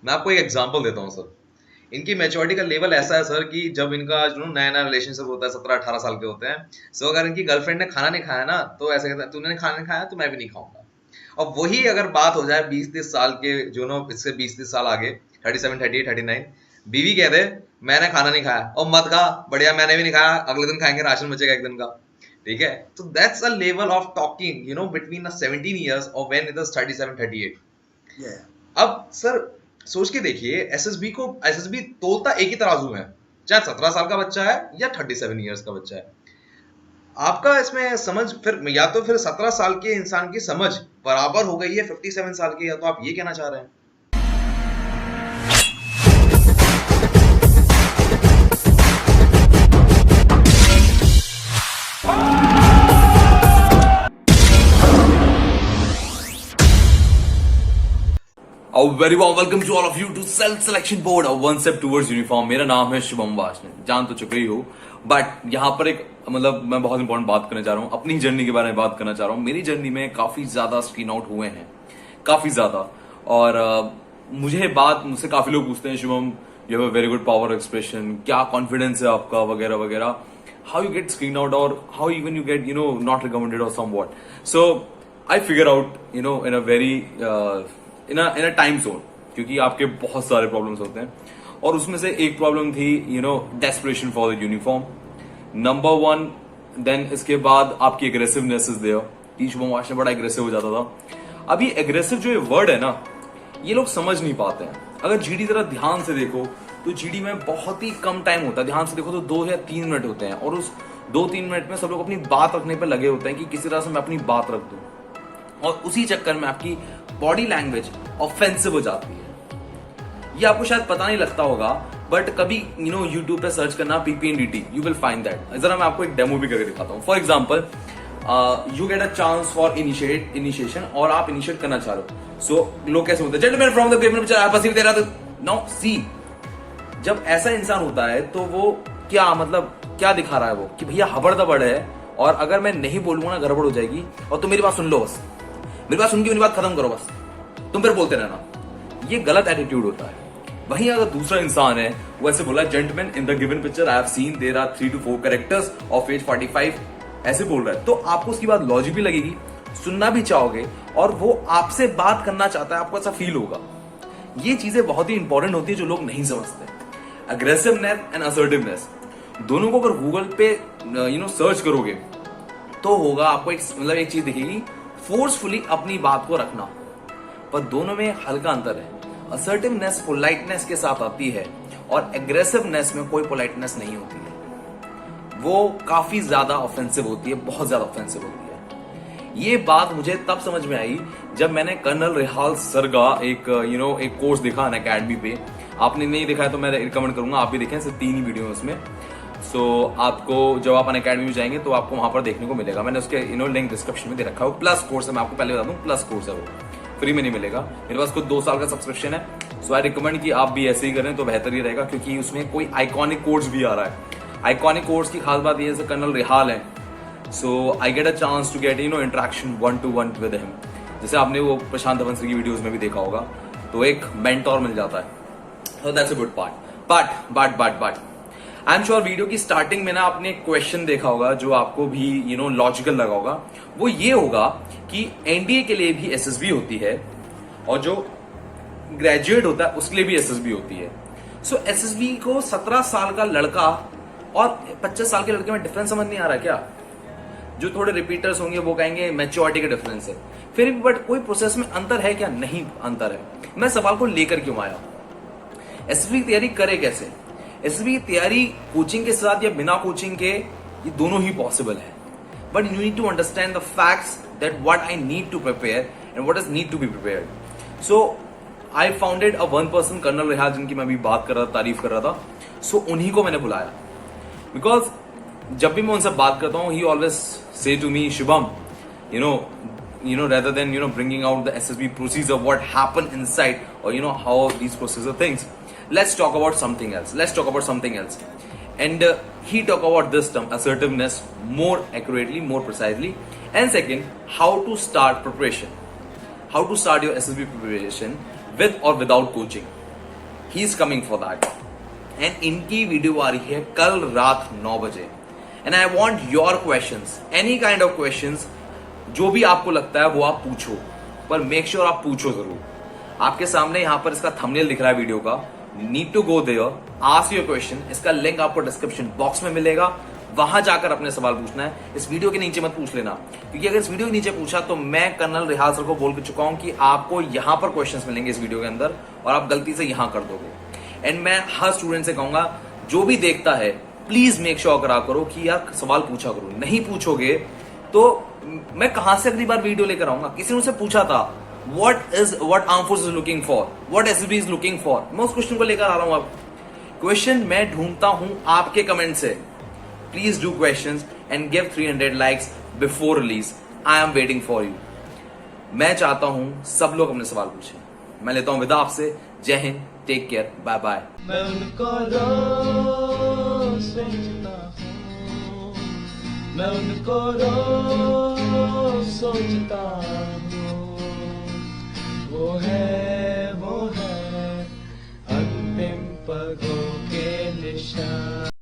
मैं आपको एक एग्जांपल देता हूँ सर। इनकी मैच्योरिटी का लेवल ऐसा है सर कि जब इनका जो नया नया रिलेशनशिप होता है, 17-18 साल के होते हैं, सो अगर इनकी गर्लफ्रेंड ने खाना नहीं खाया ना, तो ऐसे कहते हैं तूने खाना नहीं खाया तो मैं भी नहीं खाऊंगा। और वही अगर बात हो जाए 20-30 साल के, जो नो इससे 20-30 साल आगे, 37, 38, 39, बीवी कह दे मैंने खाना नहीं खाया, और मत खा, बढ़िया मैंने भी नहीं खाया, अगले दिन खाएंगे, राशन बचेगा एक दिन का। ठीक है, तो that's a level of talking between a 17 years और व्हेन इट इज 37, 38। Yeah. अब सर सोच के देखिए, एसएसबी तोलता एक ही तराजू है, चाहे 17 साल का बच्चा है या 37 ईयर्स का बच्चा है। आपका इसमें समझ फिर, या तो फिर 17 साल के इंसान की समझ बराबर हो गई है 57 साल के, या तो आप ये कहना चाह रहे हैं। A very warm welcome to all of you to Self Selection Board, a one step towards uniform। मेरा नाम है शुभम वासने, जान तो चुके ही हो, बट यहाँ पर एक मैं बहुत इंपॉर्टेंट बात करना चाह रहा हूँ, अपनी जर्नी के बारे में बात करना चाह रहा हूँ। मेरी जर्नी में काफी ज्यादा स्क्रीन आउट हुए हैं, काफी ज्यादा। और मुझसे काफी लोग पूछते हैं, Shubham you have a very good power expression, क्या कॉन्फिडेंस है आपका, वगैरह वगैरह, how you get screen out और how even you get not recommended और somewhat. So I figure out in a very in a time zone, क्योंकि आपके बहुत सारे प्रॉब्लम्स होते हैं, और उसमें से एक प्रॉब्लम थी desperation for the uniform, number one. Then इसके बाद आपकी एग्रेसिवनेस इज देयर, कि शुभम वाश बड़ा एग्रेसिव हो जाता था। अभी एग्रेसिव जो ये वर्ड है ना, ये लोग समझ नहीं पाते हैं। अगर जीडी जरा ध्यान से देखो तो जीडी में बहुत ही कम टाइम होता है, ध्यान से देखो तो 2 या 3 मिनट होते हैं, और उस 2-3 मिनट में सब लोग अपनी बात रखने पर लगे होते हैं कि किसी तरह से मैं अपनी बात रख दूं, और उसी चक्कर में आपकी बॉडी लैंग्वेज ऑफेंसिव हो जाती है। ये आपको शायद पता नहीं लगता होगा, बट कभी यूट्यूब पे सर्च करना PPNDT, you will find that. जरा मैं आपको एक डेमो भी करके दिखाता हूँ। For example, you get a chance for initiation, और आप इनिशिएट करना चाह रहे हो। सो लोग कैसे होते हैं, gentleman from the paper picture, आप पसीने दे रहा था। नो सी, जब ऐसा इंसान होता है तो वो क्या दिखा रहा है वो, कि भैया हबड़ दबड़ है, और अगर मैं नहीं बोलूंगा ना गड़बड़ हो जाएगी, और तुम मेरी बात सुन लो, बस मेरी बात सुन के मेरी बात खत्म करो, बस तुम फिर बोलते रहना। ये गलत एटीट्यूड होता है। वहीं अगर दूसरा इंसान है, वो ऐसे बोला, gentleman in the given picture I have seen there are 3 to 4 characters of age 45, ऐसे बोल रहा है, तो आपको उसकी बात लॉजिक भी लगेगी, सुनना भी चाहोगे, और वो आपसे बात करना चाहता है, आपको ऐसा फील होगा। ये चीजें बहुत ही इंपॉर्टेंट होती है जो लोग नहीं समझते। अग्रेसिवनेस एंड असर्टिवनेस दोनों को अगर गूगल पे सर्च करोगे तो होगा आपको एक चीज दिखेगी, फोर्सफुली अपनी बात को रखना, पर दोनों में हल्का अंतर है। असर्टिवनेस पोलाइटनेस के साथ आती है, और एग्रेसिवनेस में कोई पोलाइटनेस नहीं होती है, वो काफी ज्यादा ऑफेंसिव होती है, बहुत ज्यादा ऑफेंसिव होती है। ये बात मुझे तब समझ में आई जब मैंने कर्नल रिहाल सर का एक कोर्स देखा अनअकैडमी पे। आपने नहीं देखा है तो मैं रिकमेंड करूंगा आप भी देखें, सिर्फ 3 ही वीडियो है उसमें। सो आपको जब आप अनअकैडमी में जाएंगे तो आपको वहां पर देखने को मिलेगा। मैंने उसके लिंक डिस्क्रिप्शन में दे रखा है। प्लस कोर्स है, मैं आपको पहले बता दूं, प्लस कोर्स है, वो फ्री में नहीं मिलेगा। मेरे पास खुद 2 साल का सब्सक्रिप्शन है। सो आई रिकमेंड कि आप भी ऐसे ही करें तो बेहतर ही रहेगा, क्योंकि उसमें कोई आइकॉनिक कोर्स भी आ रहा है। आइकॉनिक कोर्स की खास बात यह है, कर्नल रिहाल है, so I get a chance to get interaction 1-to-1 with him. जैसे आपने वो प्रशांत अवंसरी की वीडियोस में भी देखा होगा, तो एक मेंटोर मिल जाता है। So that's a good part. But I am sure video की स्टार्टिंग में ना आपने एक क्वेश्चन देखा होगा जो आपको भी लॉजिकल लगा होगा। वो ये होगा कि एनडीए के लिए भी एसएसबी होती है, और जो ग्रेजुएट होता है उसके लिए भी एसएसबी होती है। सो एसएसबी को 17 साल का लड़का और 25 साल के लड़के में डिफरेंस समझ नहीं आ रहा क्या? जो थोड़े रिपीटर्स होंगे वो कहेंगे मैच्योरिटी का डिफरेंस है, फिर भी बट कोई प्रोसेस में अंतर है क्या? नहीं अंतर है। मैं सवाल को लेकर क्यों आया? एसएसबी की तैयारी करे कैसे? एसएसबी की तैयारी कोचिंग के साथ या बिना कोचिंग के, ये दोनों ही पॉसिबल है, but you need to understand the facts that what I need to prepare and what is need to be prepared. So I founded a one person, colonel Rihal, जिनकी मैं अभी बात कर रहा था, तारीफ कर रहा था। सो उन्हीं को मैंने बुलाया, बिकॉज जब भी मैं उनसे बात करता हूँ, he always say to me, Shubham, rather than bringing out the SSB procedure, what happened inside, or how these procedure things, let's talk about something else. And he talk about this term assertiveness more accurately, more precisely. And second, how to start preparation, how to start your SSB preparation with or without coaching. He is coming for that. And इनकी video आ रही है कल रात 9 बजे। And I want your questions, any kind of questions, जो भी आपको लगता है वो आप पूछो, पर मेक श्योर आप पूछो जरूर। आपके सामने यहां पर इसका थंबनेल दिख रहा है वीडियो का, need to go there, ask your question. इसका लिंक आपको डिस्क्रिप्शन बॉक्स में मिलेगा, वहां जाकर अपने सवाल पूछना है। इस वीडियो के नीचे मत पूछ लेना, क्योंकि अगर इस वीडियो के नीचे पूछा तो मैं कर्नल रिहाल सर को बोल के चुका हूं कि आपको यहां पर क्वेश्चंस मिलेंगे इस वीडियो के अंदर, और आप गलती से यहां कर दोगे। एंड मैं हर स्टूडेंट से कहूंगा, जो भी देखता है प्लीज मेक श्योर करा करो कि यार सवाल पूछा करो। नहीं पूछोगे तो मैं कहां से अगली बार वीडियो लेकर आऊंगा? किसी ने मुझसे पूछा था what arm force is looking for, what SSB is looking for, मैं उस क्वेश्चन को लेकर आ रहा हूं। अब क्वेश्चन मैं ढूंढता हूं आपके कमेंट से। Please do questions and give 300 likes before release. I am waiting for you. मैं चाहता हूं सब लोग अपने सवाल पूछें। मैं लेता हूं विदा आपसे। जय हिंद, टेक केयर, बाय बाय। मैं उनको रोज सोचता हूँ, मैं उनको रोज सोचता हूँ, वो है